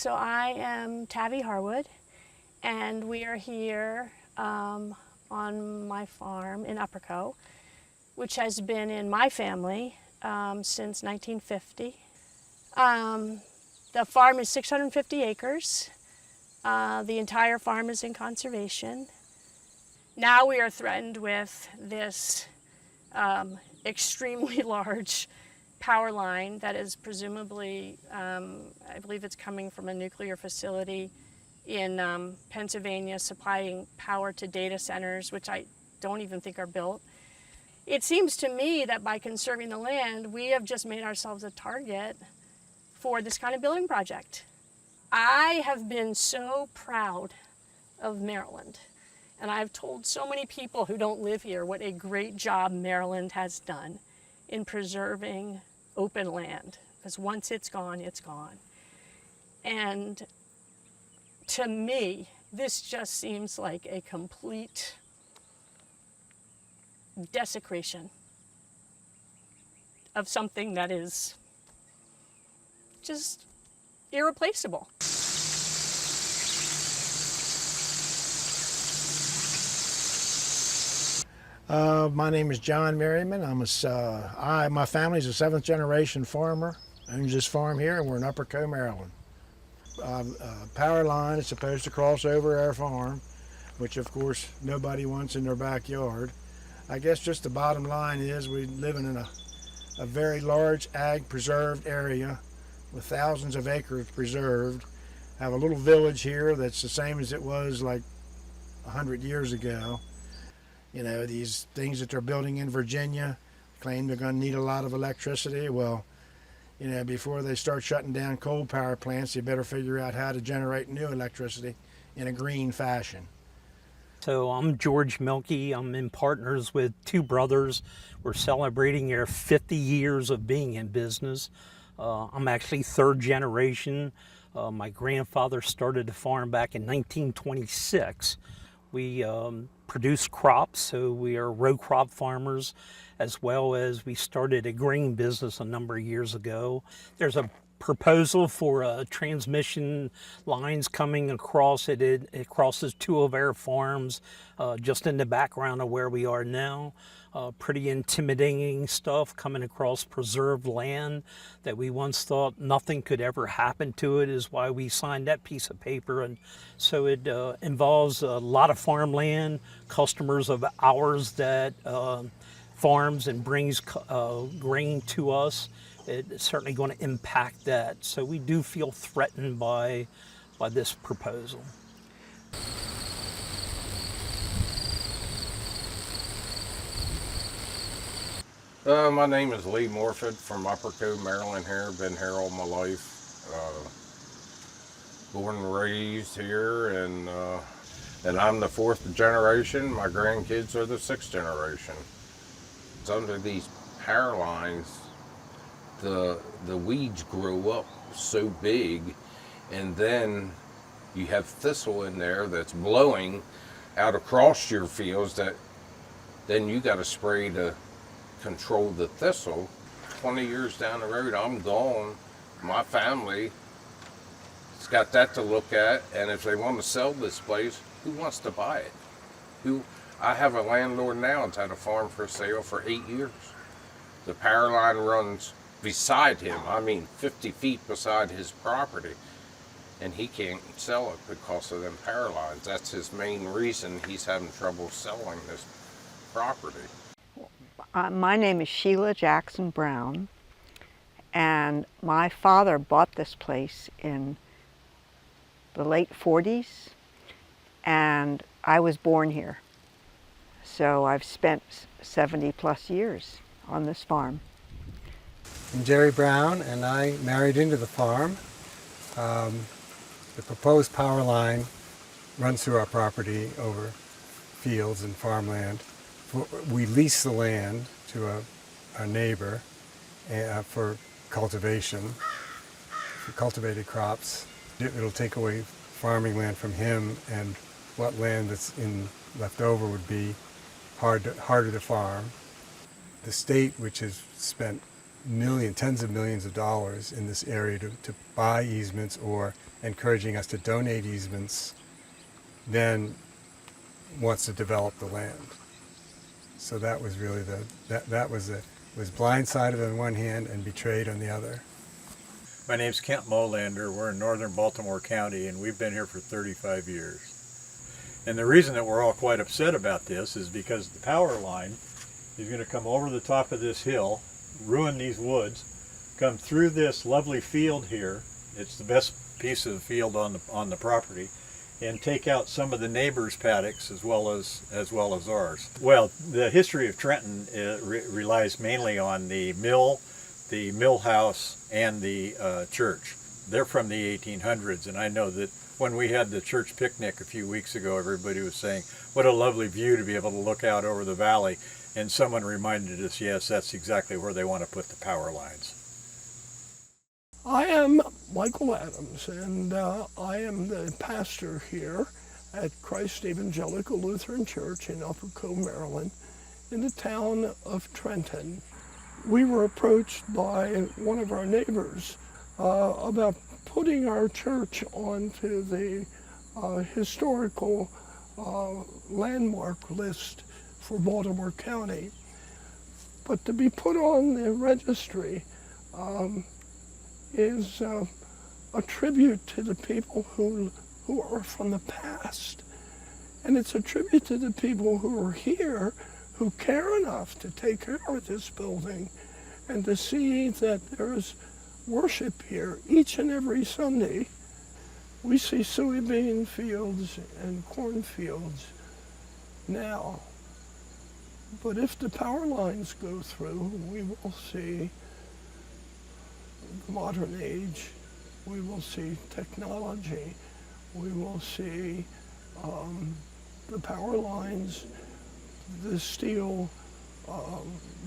So I am Tabby Harwood, and we are here on my farm in Upperco, which has been in my family since 1950. The farm is 650 acres. The entire farm is in conservation. Now we are threatened with this extremely large power line that is presumably, I believe it's coming from a nuclear facility in Pennsylvania, supplying power to data centers, which I don't even think are built. It seems to me that by conserving the land, we have just made ourselves a target for this kind of building project. I have been so proud of Maryland, and I've told so many people who don't live here what a great job Maryland has done in preserving open land, because once it's gone, it's gone. And to me, this just seems like a complete desecration of something that is just irreplaceable. My name is John Merriman. My family's a seventh generation farmer, owns this farm here, and we're in Upperco, Maryland. Power line is supposed to cross over our farm, which of course nobody wants in their backyard. I guess just the bottom line is we live in a very large ag preserved area with thousands of acres preserved. Have a little village here that's the same as it was like 100 years ago. You know, these things that they're building in Virginia claim they're going to need a lot of electricity. Well, you know, before they start shutting down coal power plants, they better figure out how to generate new electricity in a green fashion. So I'm George Milkey. I'm in partners with two brothers. We're celebrating our 50 years of being in business. I'm actually third generation. My grandfather started the farm back in 1926. We produce crops, so we are row crop farmers, as well as we started a grain business a number of years ago. There's a proposal for transmission lines coming across it. It crosses two of our farms just in the background of where we are now. Pretty intimidating stuff coming across preserved land that we once thought nothing could ever happen to it is why we signed that piece of paper. And so it involves a lot of farmland, customers of ours that farms and brings grain to us. It's certainly going to impact that. So we do feel threatened by this proposal. My name is Lee Morford from Upperco, Maryland here. Been here all my life. Born and raised here, and I'm the fourth generation. My grandkids are the sixth generation. It's under these power lines, the weeds grow up so big, and then you have thistle in there that's blowing out across your fields that then you got to spray to control the thistle. 20 years down the road, I'm gone. My family has got that to look at, and if they want to sell this place, who wants to buy it? I have a landlord now that's had a farm for sale for 8 years. The power line runs beside him, 50 feet beside his property, and he can't sell it because of them power lines. That's his main reason he's having trouble selling this property. My name is Sheila Jackson Brown, and my father bought this place in the late 40s, and I was born here. So I've spent 70 plus years on this farm. I'm Jerry Brown, and I married into the farm. The proposed power line runs through our property over fields and farmland. We lease the land to a neighbor for cultivation, for cultivated crops. It'll take away farming land from him, and what land that's left over would be harder to farm. The state, which has spent tens of millions of dollars in this area to buy easements or encouraging us to donate easements, then wants to develop the land. So that was really was blindsided on one hand and betrayed on the other. My name's Kent Molander. We're in northern Baltimore County, and we've been here for 35 years. And the reason that we're all quite upset about this is because the power line is going to come over the top of this hill, ruin these woods, come through this lovely field here. It's the best piece of field on the property, and take out some of the neighbors' paddocks as well as ours. Well, the history of Trenton relies mainly on the mill house, and the church. They're from the 1800s, and I know that when we had the church picnic a few weeks ago, everybody was saying, what a lovely view to be able to look out over the valley, and someone reminded us, yes, that's exactly where they want to put the power lines. I am Michael Adams, and I am the pastor here at Christ Evangelical Lutheran Church in Upper Cove, Maryland, in the town of Trenton. We were approached by one of our neighbors about putting our church onto the historical landmark list for Baltimore County. But to be put on the registry is a tribute to the people who are from the past. And it's a tribute to the people who are here, who care enough to take care of this building and to see that there's worship here each and every Sunday. We see soybean fields and cornfields now. But if the power lines go through, we will see the modern age, we will see technology, we will see the power lines, the steel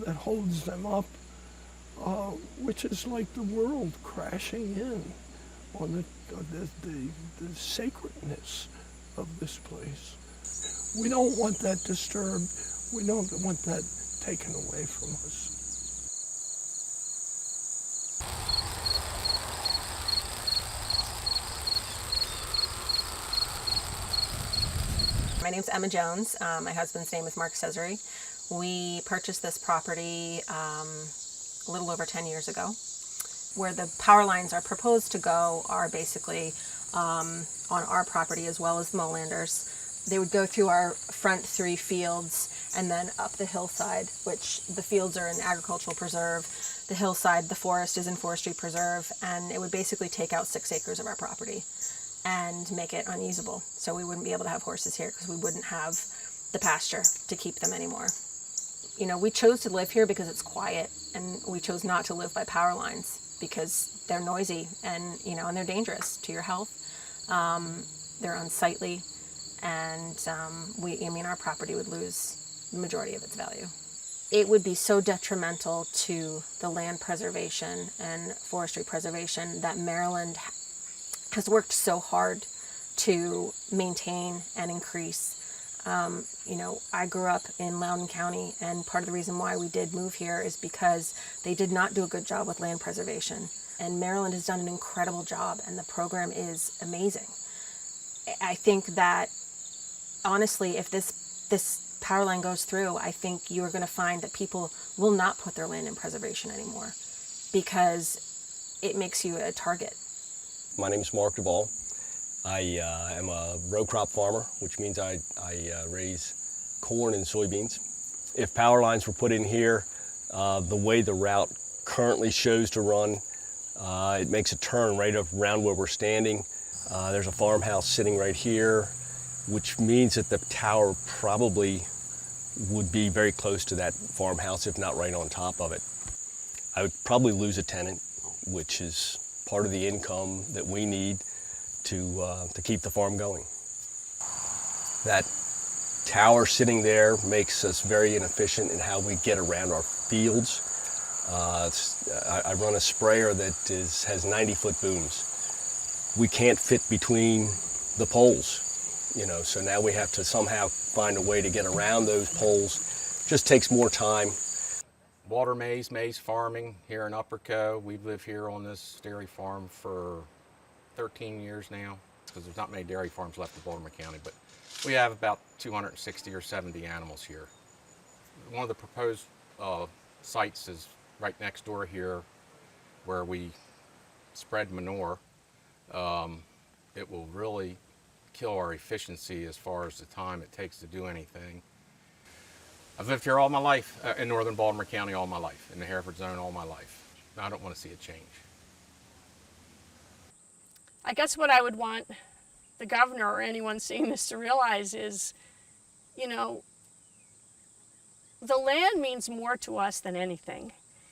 that holds them up, which is like the world crashing in on the sacredness of this place. We don't want that disturbed. We don't want that taken away from us. My name's Emma Jones. My husband's name is Mark Cesare. We purchased this property a little over 10 years ago. Where the power lines are proposed to go are basically on our property as well as the Molanders. They would go through our front 3 fields and then up the hillside, which the fields are in agricultural preserve. The hillside, the forest is in forestry preserve, and it would basically take out 6 acres of our property and make it unusable. So we wouldn't be able to have horses here because we wouldn't have the pasture to keep them anymore. You know, we chose to live here because it's quiet, and we chose not to live by power lines because they're noisy and, you know, and they're dangerous to your health. They're unsightly, and our property would lose the majority of its value. It would be so detrimental to the land preservation and forestry preservation that Maryland has worked so hard to maintain and increase. I grew up in Loudoun County, and part of the reason why we did move here is because they did not do a good job with land preservation. And Maryland has done an incredible job, and the program is amazing. I think that, honestly, if this power line goes through, I think you're going to find that people will not put their land in preservation anymore because it makes you a target. My name is Mark Duvall. I am a row crop farmer, which means I raise corn and soybeans. If power lines were put in here, the way the route currently shows to run, it makes a turn right around where we're standing. There's a farmhouse sitting right here, which means that the tower probably would be very close to that farmhouse, if not right on top of it. I would probably lose a tenant, which is part of the income that we need to keep the farm going. That tower sitting there makes us very inefficient in how we get around our fields. I run a sprayer that has 90-foot booms. We can't fit between the poles, so now we have to somehow find a way to get around those poles. Just takes more time. Walter Mays farming here in Upper Cove. We've lived here on this dairy farm for 13 years now, because there's not many dairy farms left in Baltimore County, but we have about 260 or 70 animals here. One of the proposed sites is right next door here where we spread manure. It will really kill our efficiency as far as the time it takes to do anything. I've lived here all my life, in northern Baltimore County all my life, in the Hereford zone all my life. I don't want to see a change. I guess what I would want the governor or anyone seeing this to realize is, you know, the land means more to us than anything.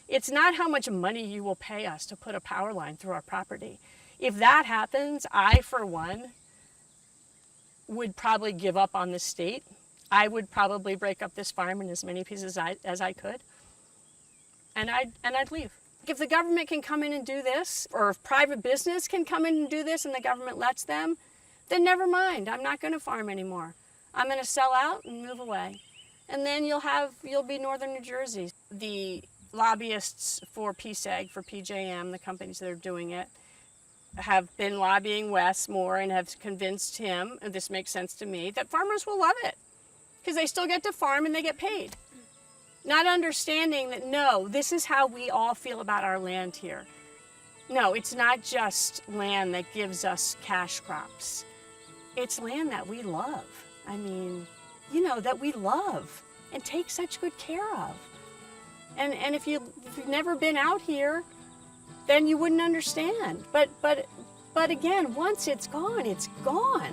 It's not how much money you will pay us to put a power line through our property. If that happens, I, for one, would probably give up on the state. I would probably break up this farm in as many pieces as I could, and I'd leave. If the government can come in and do this, or if private business can come in and do this and the government lets them, then never mind. I'm not going to farm anymore. I'm going to sell out and move away. And then you'll be northern New Jersey. The lobbyists for PSEG, for PJM, the companies that are doing it, have been lobbying Wes more and have convinced him, and this makes sense to me, that farmers will love it because they still get to farm and they get paid. Not understanding that, no, this is how we all feel about our land here. No, it's not just land that gives us cash crops. It's land that we love. I mean, you know, that we love and take such good care of. And if you've never been out here, then you wouldn't understand. But again, once it's gone, it's gone.